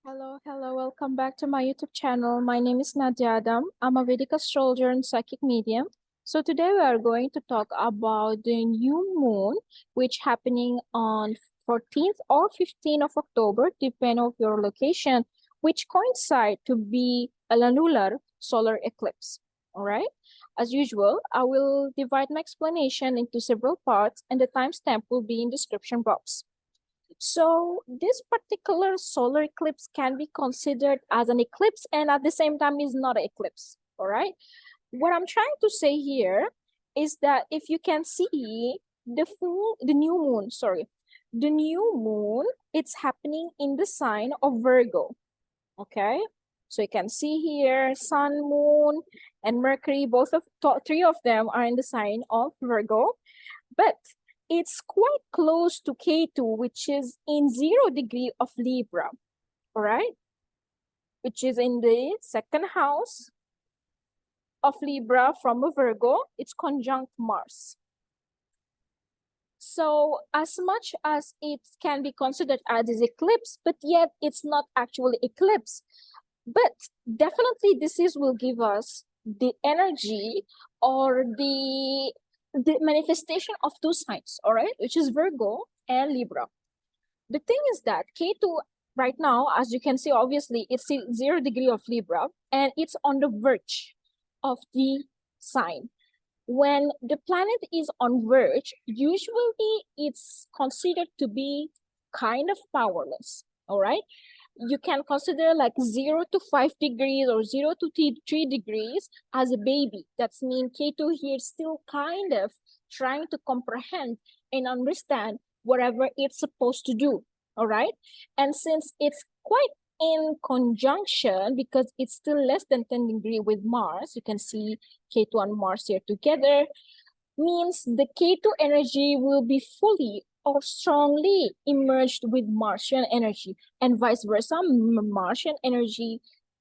Hello, welcome back to my YouTube channel. My name is Nadia. I'm a Vedic Astrologer and Psychic Medium. So today we are going to talk about the new moon, which happening on 14th or 15th of October, depending on your location, which coincide to be an annular solar eclipse. All right. As usual, I will divide my explanation into several parts, and the timestamp will be in description box. So this particular solar eclipse can be considered as an eclipse and at the same time is not an eclipse, all right? What I'm trying to say here is that if you can see the new moon, it's happening in the sign of Virgo, okay? So you can see here, sun, moon, and Mercury, three of them are in the sign of Virgo, but it's quite close to Ketu, which is in 0 degree of Libra, all right? Which is in the second house of Libra from a Virgo. It's conjunct Mars. So as much as it can be considered as an eclipse, but yet it's not actually eclipse. But definitely this will give us the energy or the manifestation of two signs, all right, which is Virgo and Libra. The thing is that Ketu right now, as you can see, obviously it's 0 degree of Libra and it's on the verge of the sign. When the planet is on verge, usually it's considered to be kind of powerless, all right? You can consider like 0 to 5 degrees or 0 to 3 degrees as a baby. That's mean Ketu here still kind of trying to comprehend and understand whatever it's supposed to do, all right? And since it's quite in conjunction, because it's still less than 10 degree with Mars, you can see Ketu and Mars here together, means the Ketu energy will be fully or strongly emerged with Martian energy, and vice versa, Martian energy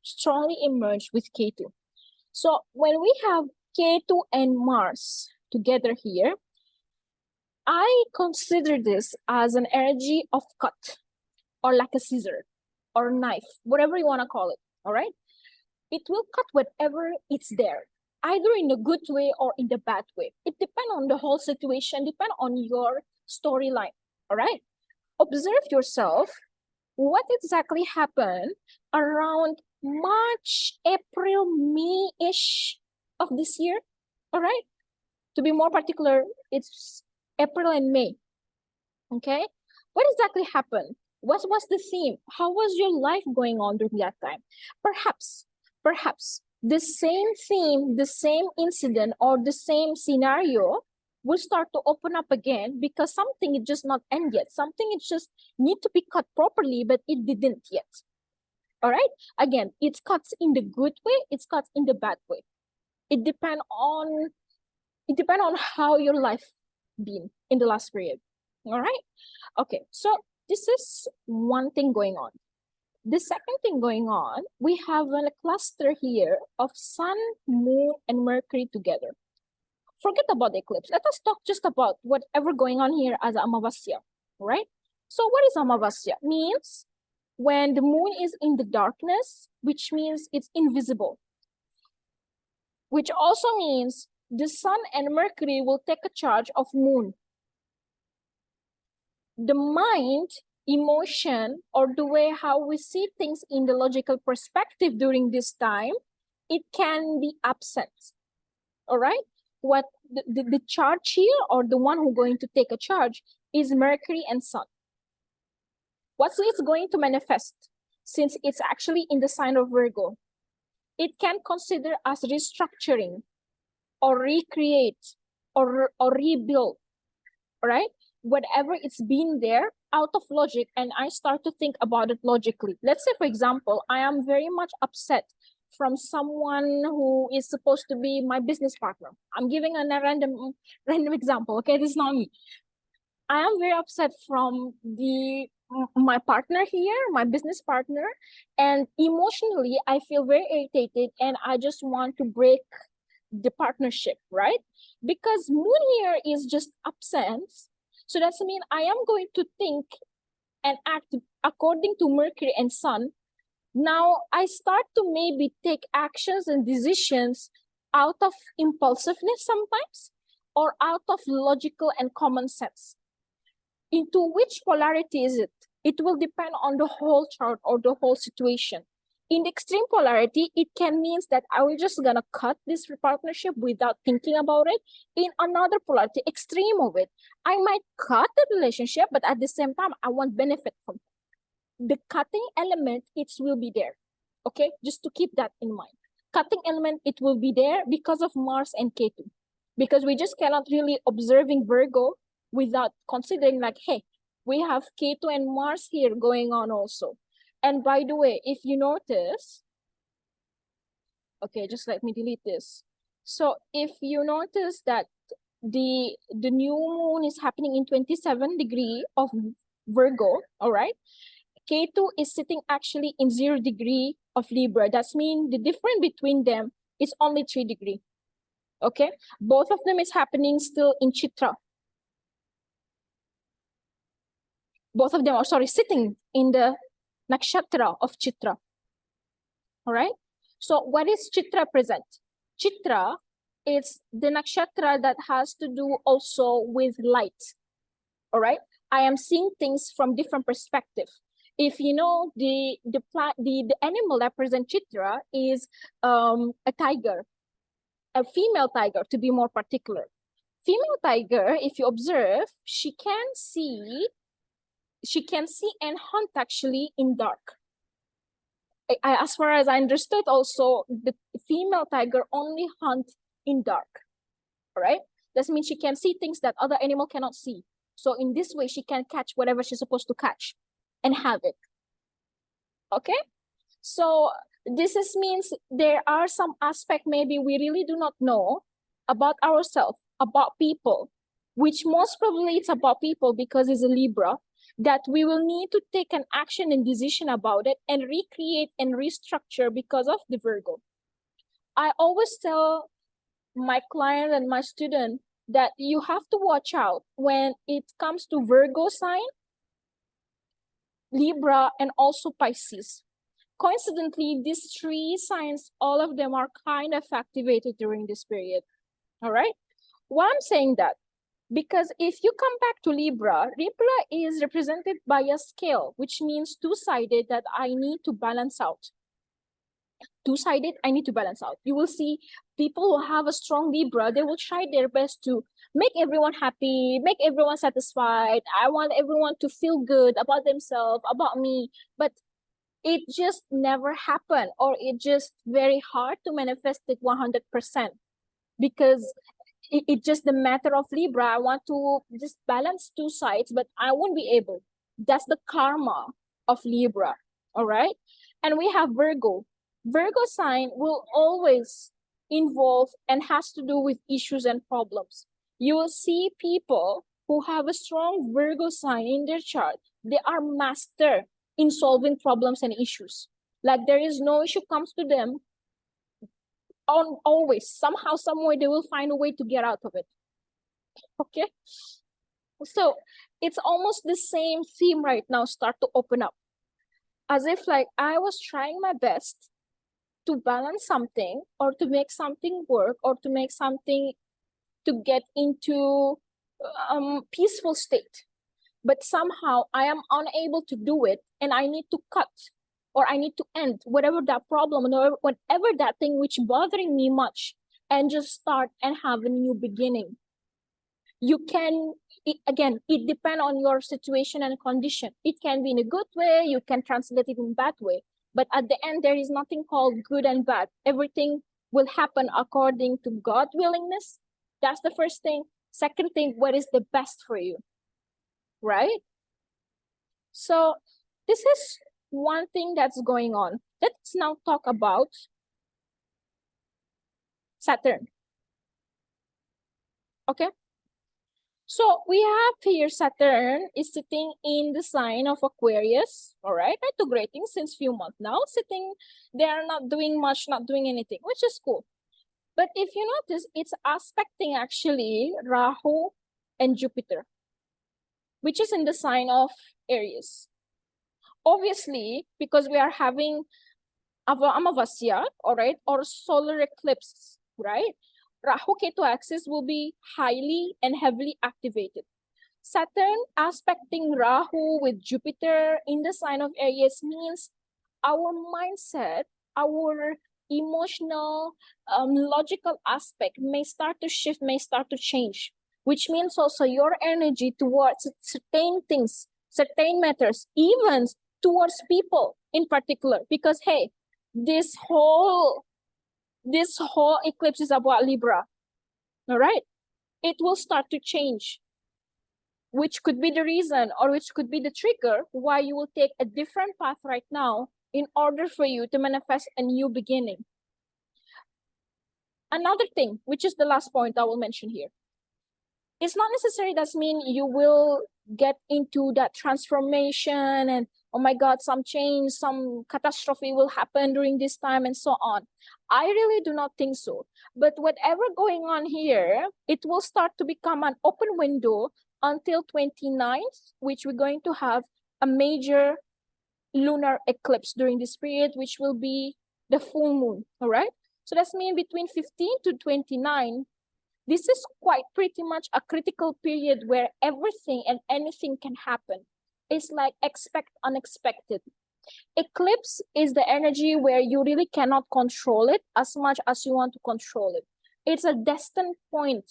strongly emerged with Ketu. So when we have Ketu and Mars together here, I consider this as an energy of cut, or like a scissor, or knife, whatever you want to call it, all right? It will cut whatever it's there, either in a good way or in the bad way. It depends on the whole situation, depend on your storyline, all right? Observe yourself, what exactly happened around March, April, May-ish of this year, all right? To be more particular, it's April and May, okay? What exactly happened? What was the theme? How was your life going on during that time? Perhaps the same theme, the same incident, or the same scenario will start to open up again because something is just not end yet. Something is just need to be cut properly, but it didn't yet. All right. Again, it cuts in the good way, it's cuts in the bad way. It depends on how your life been in the last period. All right. Okay. So this is one thing going on. The second thing going on, we have a cluster here of Sun, Moon, and Mercury together. Forget about the eclipse. Let us talk just about whatever going on here as Amavasya, right? So what is Amavasya? Means when the moon is in the darkness, which means it's invisible. Which also means the Sun and Mercury will take a charge of moon. The mind, emotion, or the way how we see things in the logical perspective during this time, it can be absent. All right? What the charge here, or the one who's going to take a charge, is Mercury and Sun. What's it's going to manifest, since it's actually in the sign of Virgo? It can consider as restructuring, or recreate, or rebuild, all right? Whatever it's been there out of logic, and I start to think about it logically. Let's say, for example, I am very much upset from someone who is supposed to be my business partner. I'm giving a random example, okay? This is not me. I am very upset from my partner here, my business partner, and emotionally, I feel very irritated, and I just want to break the partnership, right? Because moon here is just absence. So that's mean I am going to think and act according to Mercury and Sun Now I start to maybe take actions and decisions out of impulsiveness sometimes, or out of logical and common sense. Into which polarity is it? It will depend on the whole chart or the whole situation. In the extreme polarity, it can mean that I will just gonna cut this partnership without thinking about it. In another polarity, extreme of it, I might cut the relationship, but at the same time, I want benefit from it. The cutting element, it will be there. Okay, just to keep that in mind. Cutting element, it will be there because of Mars and Ketu. Because we just cannot really observing Virgo without considering like, hey, we have Ketu and Mars here going on also. And by the way, if you notice, okay, just let me delete this. So if you notice that the new moon is happening in 27 degree of Virgo, all right? Ketu is sitting actually in 0 degree of Libra. That's mean the difference between them is only 3 degree. Okay, both of them is happening still in Chitra. Both of them are, sorry, sitting in the nakshatra of Chitra. All right. So what is Chitra present? Chitra is the nakshatra that has to do also with light. All right. I am seeing things from different perspective. If you know the animal that presents Chitra is a tiger, a female tiger to be more particular. Female tiger, if you observe, she can see and hunt actually in dark. As far as I understood, also the female tiger only hunt in dark. All right, that means she can see things that other animal cannot see. So in this way, she can catch whatever she's supposed to catch and have it. Okay, so this means there are some aspect maybe we really do not know about ourselves, about people, which most probably it's about people because it's a Libra, that we will need to take an action and decision about it and recreate and restructure because of the Virgo. I always tell my client and my student that you have to watch out when it comes to Virgo sign, Libra, and also Pisces. Coincidentally, these 3 signs, all of them are kind of activated during this period. All right. Why I'm saying that? Because if you come back to Libra, Libra is represented by a scale, which means two-sided, that I need to balance out. Two-sided, I need to balance out. You will see people who have a strong Libra, they will try their best to make everyone happy, make everyone satisfied. I want everyone to feel good about themselves, about me. But it just never happened, or it just very hard to manifest it 100%, because it's just the matter of Libra. I want to just balance 2 sides, but I won't be able. That's the karma of Libra. All right. And we have Virgo. Virgo sign will always involve and has to do with issues and problems. You will see people who have a strong Virgo sign in their chart. They are master in solving problems and issues. Like there is no issue comes to them, on always somehow, some way they will find a way to get out of it. Okay, so it's almost the same theme right now start to open up, as if like I was trying my best to balance something, or to make something work, or to make something to get into peaceful state, but somehow I am unable to do it, and I need to cut, or I need to end whatever that problem, or whatever that thing which bothering me much, and just start and have a new beginning. You can, again, it depends on your situation and condition. It can be in a good way, you can translate it in bad way. But at the end, there is nothing called good and bad. Everything will happen according to God's willingness. That's the first thing. Second thing, what is the best for you, right? So this is one thing that's going on. Let's now talk about Saturn. Okay. So we have here Saturn is sitting in the sign of Aquarius, all right, retrograding since few months now, sitting, they are not doing much, not doing anything, which is cool. But if you notice, it's aspecting actually Rahu and Jupiter, which is in the sign of Aries. obviously, because we are having Amavasya, all right, or solar eclipse, right? Rahu Ketu axis will be highly and heavily activated. Saturn aspecting Rahu with Jupiter in the sign of Aries means our mindset, our emotional, logical aspect may start to shift, may start to change, which means also your energy towards certain things, certain matters, even towards people in particular. Because hey, this whole eclipse is about Libra, all right? It will start to change, which could be the reason or which could be the trigger why you will take a different path right now in order for you to manifest a new beginning. Another thing, which is the last point I will mention here, it's not necessary that mean you will get into that transformation and oh my God, some change, some catastrophe will happen during this time and so on. I really do not think so. But whatever going on here, it will start to become an open window until 29th, which we're going to have a major lunar eclipse during this period, which will be the full moon, all right? So that's mean between 15 to 29, this is quite pretty much a critical period where everything and anything can happen. It's like expect unexpected. Eclipse is the energy where you really cannot control it as much as you want to control it. It's a destined point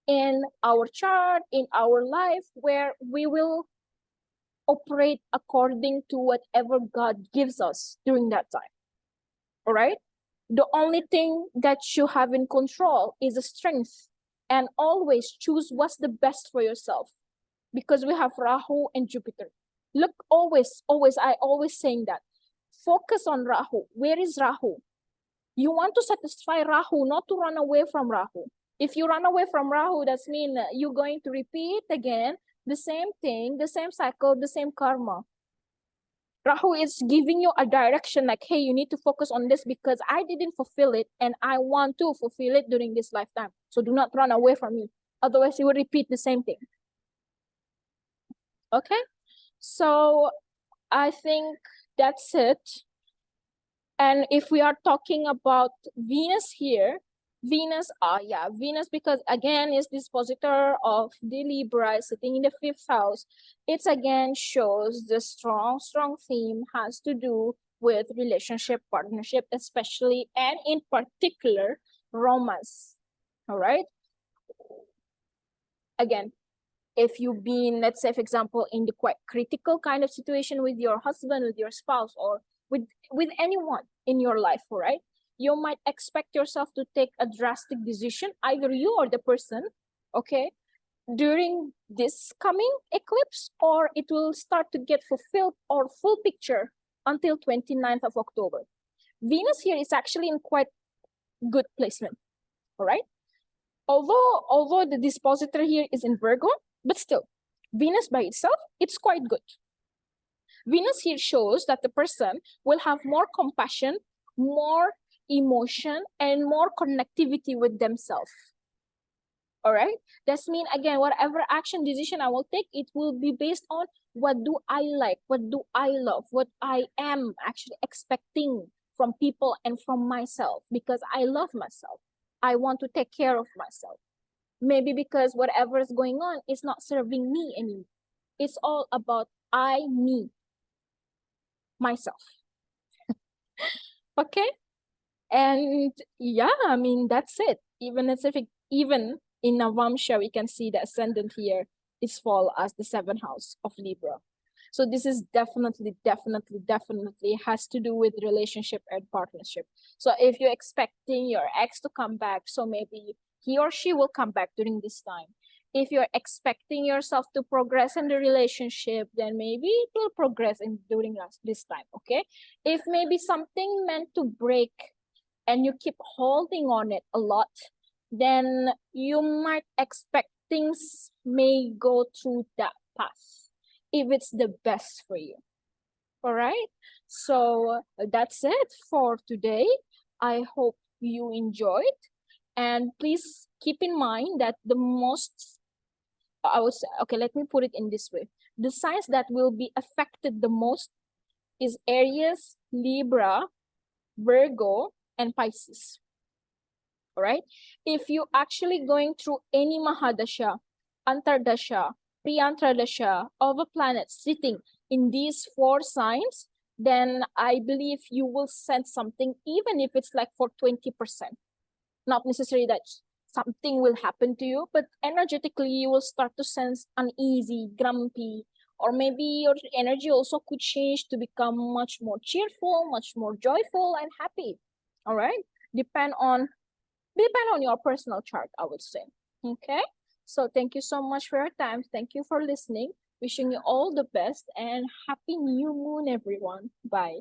in our chart, in our life, where we will operate according to whatever God gives us during that time. All right? The only thing that you have in control is the strength, and always choose what's the best for yourself, because we have Rahu and Jupiter. Look, always, I always saying that. Focus on Rahu. Where is Rahu? You want to satisfy Rahu, not to run away from Rahu. If you run away from Rahu, that means you're going to repeat again the same thing, the same cycle, the same karma. Rahu is giving you a direction like, hey, you need to focus on this because I didn't fulfill it and I want to fulfill it during this lifetime. So do not run away from me. Otherwise, you will repeat the same thing. Okay? So I think that's it. And if we are talking about Venus here, Venus, because again is dispositor of the Libra sitting in the 5th house. It's again shows the strong theme has to do with relationship, partnership, especially, and in particular, romance. All right. Again, if you've been, let's say, for example, in the quite critical kind of situation with your husband, with your spouse, or with anyone in your life, all right? You might expect yourself to take a drastic decision, either you or the person, okay, during this coming eclipse, or it will start to get fulfilled or full picture until 29th of October. Venus here is actually in quite good placement, all right? Although the dispositor here is in Virgo, but still, Venus by itself, it's quite good. Venus here shows that the person will have more compassion, more emotion, and more connectivity with themselves. All right? That's mean, again, whatever action, decision I will take, it will be based on what do I like, what do I love, what I am actually expecting from people and from myself, because I love myself. I want to take care of myself. Maybe because whatever is going on is not serving me anymore. It's all about I, me, myself. Okay? And yeah, I mean, that's it. Even in Navamsha, we can see the ascendant here is fall as the 7th house of Libra. So this is definitely has to do with relationship and partnership. So if you're expecting your ex to come back, so maybe he or she will come back during this time. If you're expecting yourself to progress in the relationship, then maybe it will progress during this time, okay? If maybe something meant to break and you keep holding on it a lot, then you might expect things may go through that path if it's the best for you. All right? So that's it for today. I hope you enjoyed. And please keep in mind that the most, let me put it in this way. The signs that will be affected the most is Aries, Libra, Virgo, and Pisces. All right. If you actually going through any Mahadasha, Antardasha, Priantardasha of a planet sitting in these 4 signs, then I believe you will sense something, even if it's like for 20%. Not necessarily that something will happen to you, but energetically you will start to sense uneasy, grumpy, or maybe your energy also could change to become much more cheerful, much more joyful and happy. All right. Depend on your personal chart, I would say. Okay. So thank you so much for your time. Thank you for listening. Wishing you all the best and happy new moon, everyone. Bye.